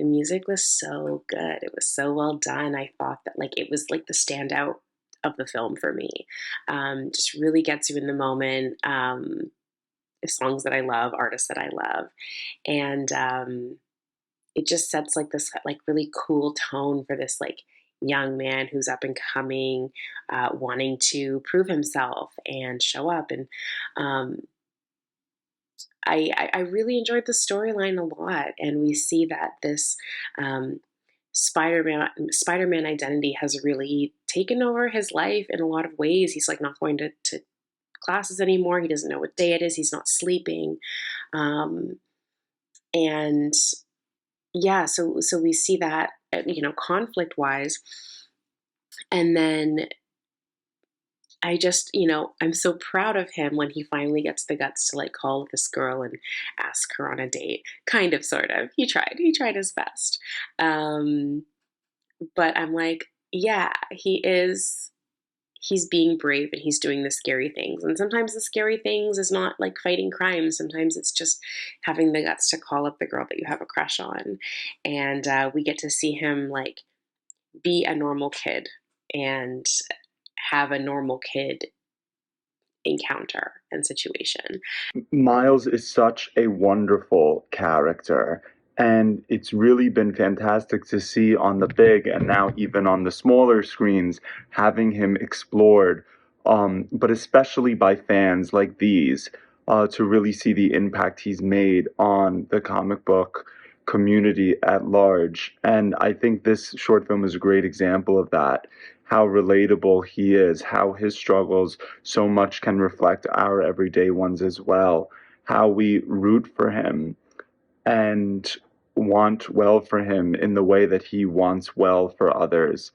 The music was so good. It was so well done. I thought that like it was like the standout of the film for me. Just really gets you in the moment. Songs that I love, artists that I love, and it just sets like this like really cool tone for this like young man who's up and coming, wanting to prove himself and show up. And um, I really enjoyed the storyline a lot, and we see that this um, Spider-Man identity has really taken over his life in a lot of ways. He's like not going to classes anymore. He doesn't know what day it is. He's not sleeping, um, and yeah, so we see that conflict wise, and then I just, I'm so proud of him when he finally gets the guts to like call this girl and ask her on a date. Kind of, sort of. He tried his best. Um, but I'm like, yeah, he's being brave and he's doing the scary things. And sometimes the scary things is not like fighting crime. Sometimes it's just having the guts to call up the girl that you have a crush on. And we get to see him like be a normal kid and have a normal kid encounter and situation. Miles is such a wonderful character, and it's really been fantastic to see on the big and now even on the smaller screens having him explored, but especially by fans like these, to really see the impact he's made on the comic book community at large. And I think this short film is a great example of that. How relatable he is, how his struggles so much can reflect our everyday ones as well, how we root for him and want well for him in the way that he wants well for others.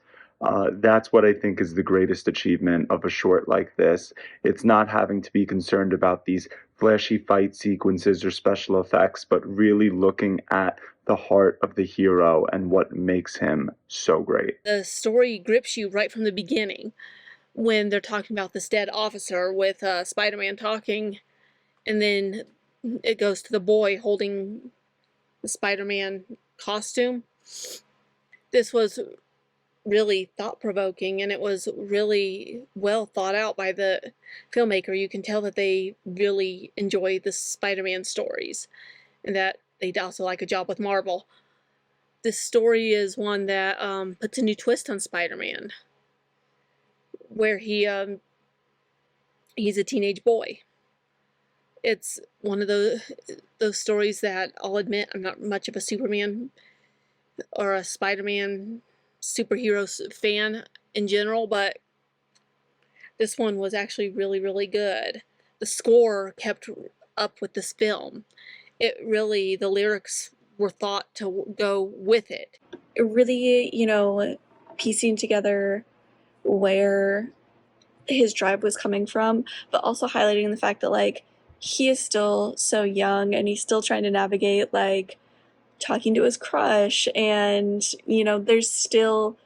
That's what I think is the greatest achievement of a short like this. It's not having to be concerned about these flashy fight sequences or special effects, but really looking at the heart of the hero and what makes him so great. The story grips you right from the beginning when they're talking about this dead officer with Spider-Man talking, and then it goes to the boy holding the Spider-Man costume. This was really thought-provoking, and it was really well thought out by the filmmaker. You can tell that they really enjoy the Spider-Man stories, and that they also like a job with Marvel. This story is one that puts a new twist on Spider-Man, where he's a teenage boy. It's one of those stories that I'll admit I'm not much of a Superman or a Spider-Man superhero fan in general, but this one was actually really, really good. The score kept up with this film. The lyrics were thought to go with it. Really, piecing together where his drive was coming from, but also highlighting the fact that like he is still so young and he's still trying to navigate like talking to his crush, and there's still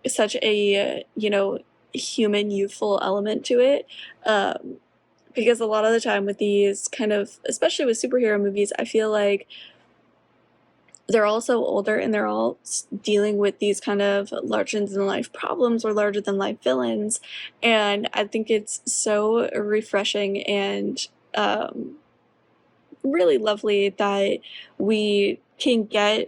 such a human youthful element to it, because a lot of the time with these kind of, especially with superhero movies, I feel like they're all so older and they're all dealing with these kind of larger than life problems or larger than life villains, and I think it's so refreshing and really lovely that we can get